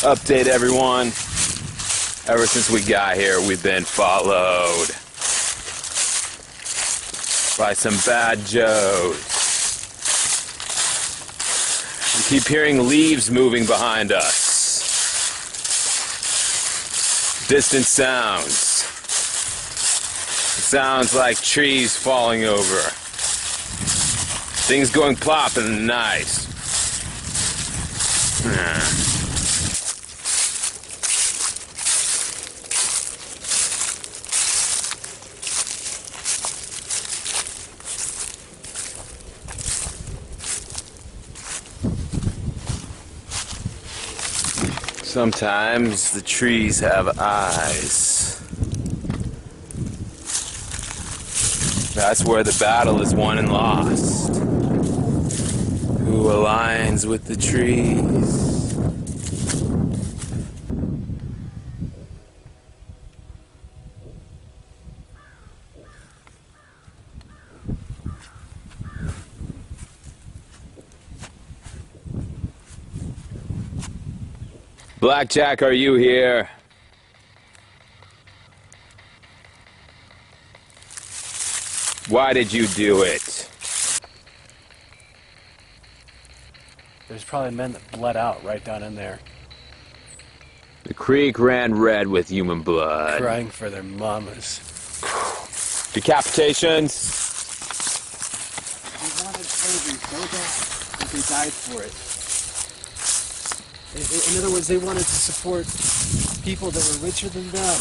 Update everyone. Ever since we got here, we've been followed by some bad Joes. We keep hearing leaves moving behind us. Distant sounds. Sounds like trees falling over. Things going plop in the night. Sometimes the trees have eyes. That's where the battle is won and lost. Who aligns with the trees? Blackjack, are you here? Why did you do it? There's probably men that bled out right down in there. The creek ran red with human blood. Crying for their mamas. Decapitations? They wanted slavery so bad that they died for it. In other words, they wanted to support people that were richer than them.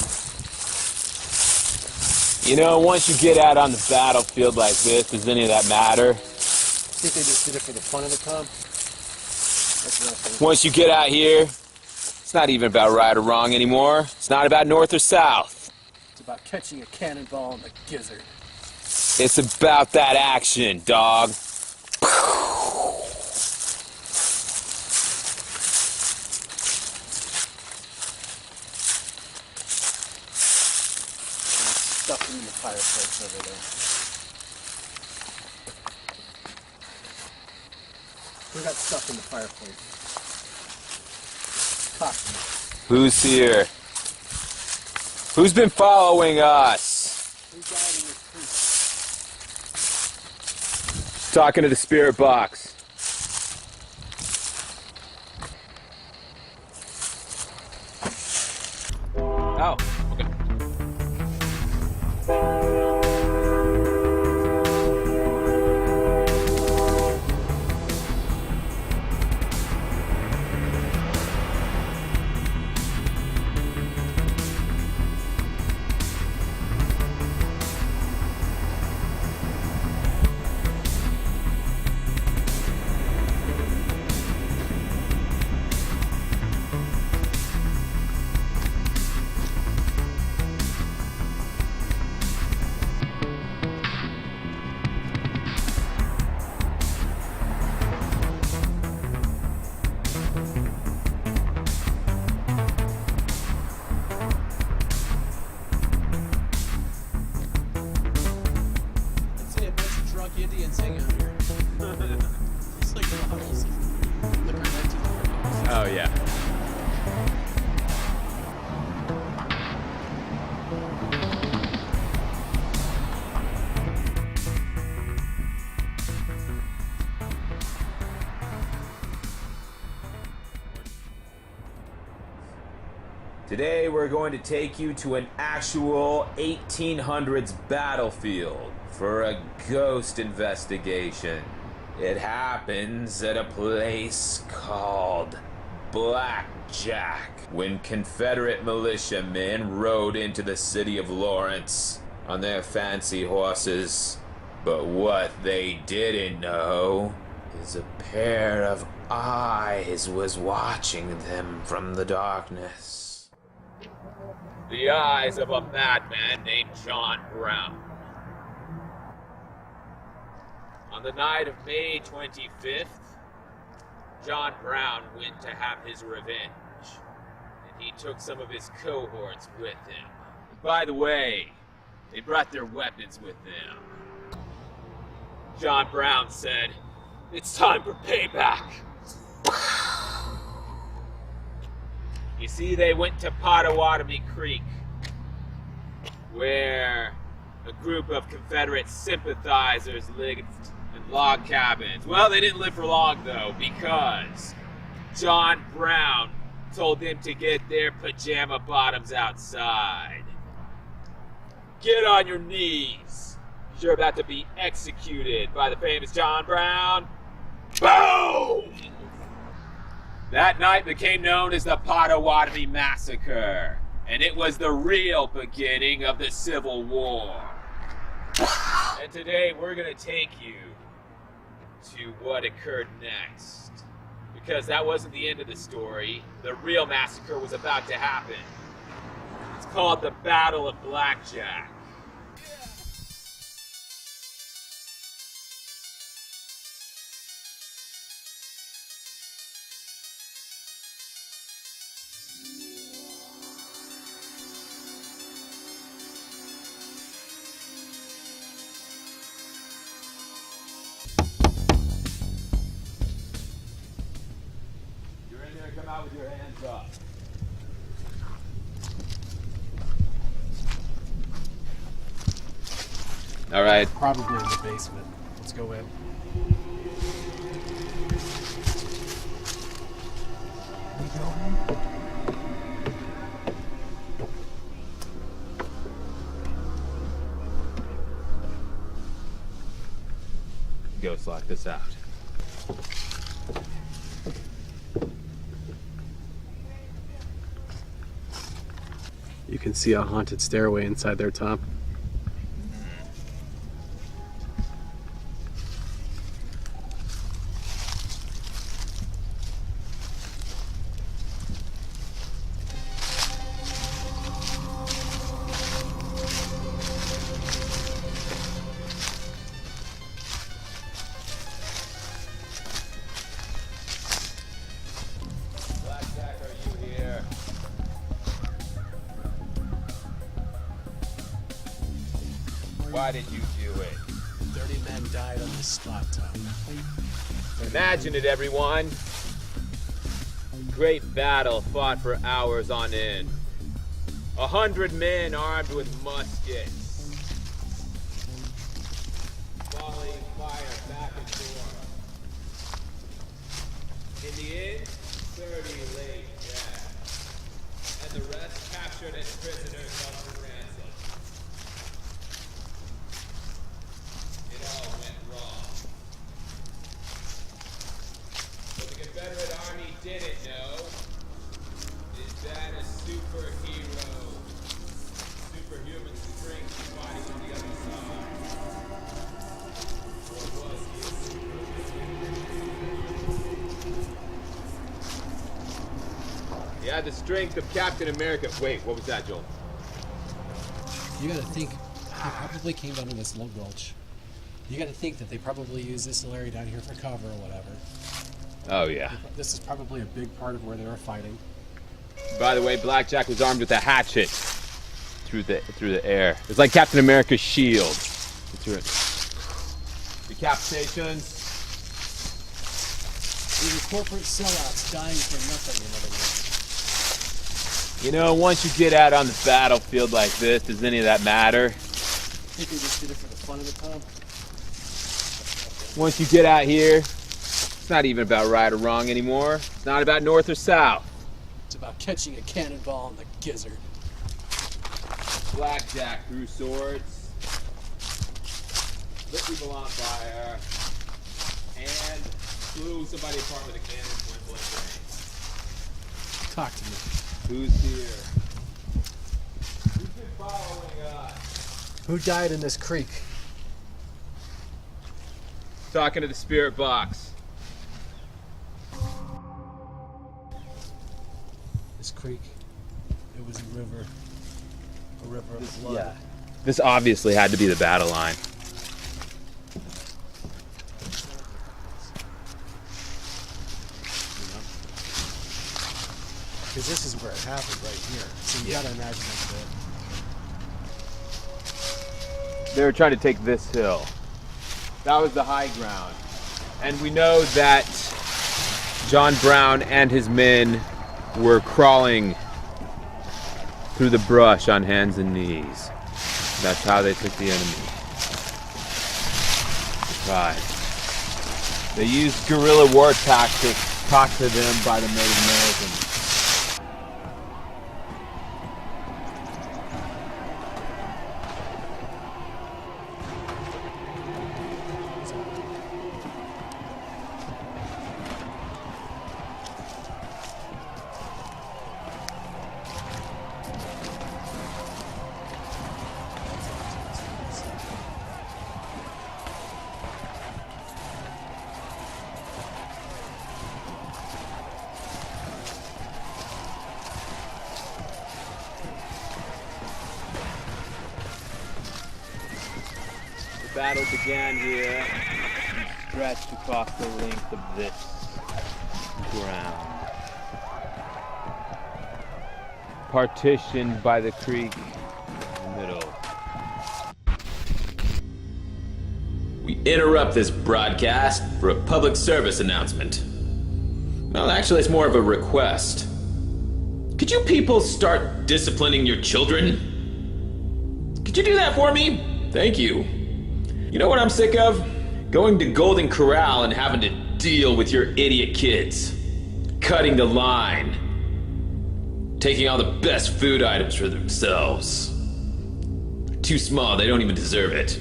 You know, once you get out on the battlefield like this, does any of that matter? I think they just did it for the fun of the com. That's what I think. Once you get out here, it's not even about right or wrong anymore. It's not about north or south. It's about catching a cannonball in the gizzard. It's about that action, dog. Stuff in the fireplace over there. We got stuff in the fireplace. Coffee. Who's here? Who's been following us? Who died in this creek? Talking to the spirit box. Oh, okay. Indians hang out here. It's like models. Oh, yeah. Today we're going to take you to an actual 1800s battlefield for a ghost investigation. It happens at a place called Blackjack, when Confederate militiamen rode into the city of Lawrence on their fancy horses. But what they didn't know is a pair of eyes was watching them from the darkness. The eyes of a madman named John Brown. On the night of May 25th, John Brown went to have his revenge, and he took some of his cohorts with him. By the way, they brought their weapons with them. John Brown said, "It's time for payback." You see, they went to Pottawatomie Creek, where a group of Confederate sympathizers lived in log cabins. Well, they didn't live for long, though, because John Brown told them to get their pajama bottoms outside. Get on your knees. You're about to be executed by the famous John Brown. Boom! That night became known as the Pottawatomie Massacre, and it was the real beginning of the Civil War. And today we're going to take you to what occurred next. Because that wasn't the end of the story. The real massacre was about to happen. It's called the Battle of Blackjack. Come out with your hands up. All right. Probably in the basement. Let's go in. Ghost, lock this out. You can see a haunted stairway inside there, Tom. Blackjack, are you here? Why did you do it? 30 men died on this spot, Tom. Imagine it, everyone. Great battle fought for hours on end. 100 men armed with muskets. Volleying fire back and forth. In the end, 30 lay dead. And the rest captured as prisoners held for ransom. It all went wrong. What the Confederate Army didn't know is that a superhero, superhuman strength fighting on the other side. Or was he a superhero? He had the strength of Captain America. Wait, what was that, Joel? You gotta think, they probably came down to this low gulch. You gotta think that they probably used this area down here for cover or whatever. Oh, yeah. This is probably a big part of where they were fighting. By the way, Blackjack was armed with a hatchet through the air. It's like Captain America's shield. Through it. Decapitations. These are corporate sellouts dying for nothing, in other words. You know, once you get out on the battlefield like this, does any of that matter? I think they just did it for the fun of it, Tom. Once you get out here, it's not even about right or wrong anymore. It's not about north or south. It's about catching a cannonball in the gizzard. Blackjack threw swords, lit people on fire, and blew somebody apart with a cannon point blank range. Talk to me. Who's here? Who's been following us? Who died in this creek? Talking to the spirit box. This creek, it was a river of blood. Yeah. This obviously had to be the battle line. Because this is where it happened, right here. So you gotta imagine that's it. They were trying to take this hill. That was the high ground. And we know that John Brown and his men were crawling through the brush on hands and knees. That's how they took the enemy. Right. They used guerrilla war tactics taught to them by the Native Americans. The battle began here and stretched across the length of this ground. Partitioned by the creek in the middle. We interrupt this broadcast for a public service announcement. Well, actually, it's more of a request. Could you people start disciplining your children? Could you do that for me? Thank you. You know what I'm sick of? Going to Golden Corral and having to deal with your idiot kids. Cutting the line. Taking all the best food items for themselves. They're too small, they don't even deserve it.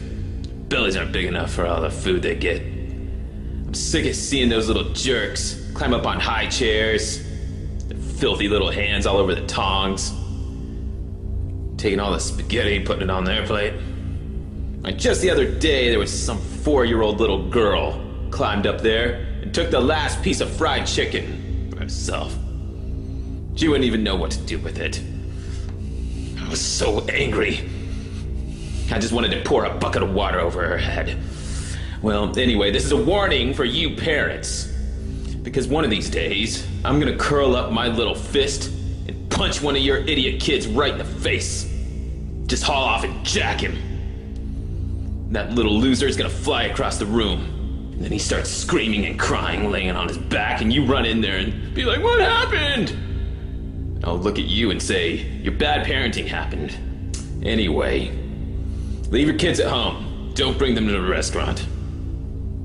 Bellies aren't big enough for all the food they get. I'm sick of seeing those little jerks climb up on high chairs, their filthy little hands all over the tongs, taking all the spaghetti and putting it on their plate. Like just the other day, there was some 4-year-old little girl climbed up there and took the last piece of fried chicken for herself. She wouldn't even know what to do with it. I was so angry. I just wanted to pour a bucket of water over her head. Well, anyway, this is a warning for you parents. Because one of these days, I'm gonna curl up my little fist and punch one of your idiot kids right in the face. Just haul off and jack him. That little loser is gonna fly across the room. And then he starts screaming and crying, laying on his back, and you run in there and be like, "What happened?" And I'll look at you and say, "Your bad parenting happened." Anyway, leave your kids at home. Don't bring them to the restaurant.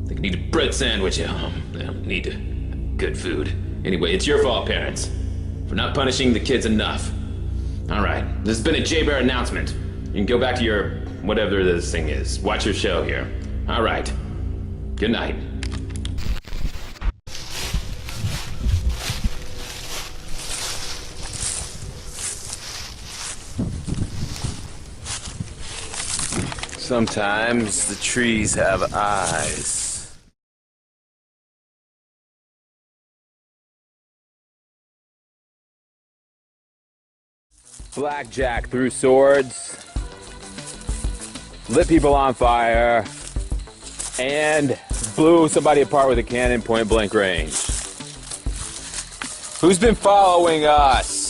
They can eat a bread sandwich at home. They don't need good food. Anyway, it's your fault, parents, for not punishing the kids enough. Alright, this has been a J-Bear announcement. You can go back to your whatever this thing is. Watch your show here. Alright. Good night. Sometimes the trees have eyes. Blackjack threw swords, lit people on fire, and blew somebody apart with a cannon point blank range. Who's been following us?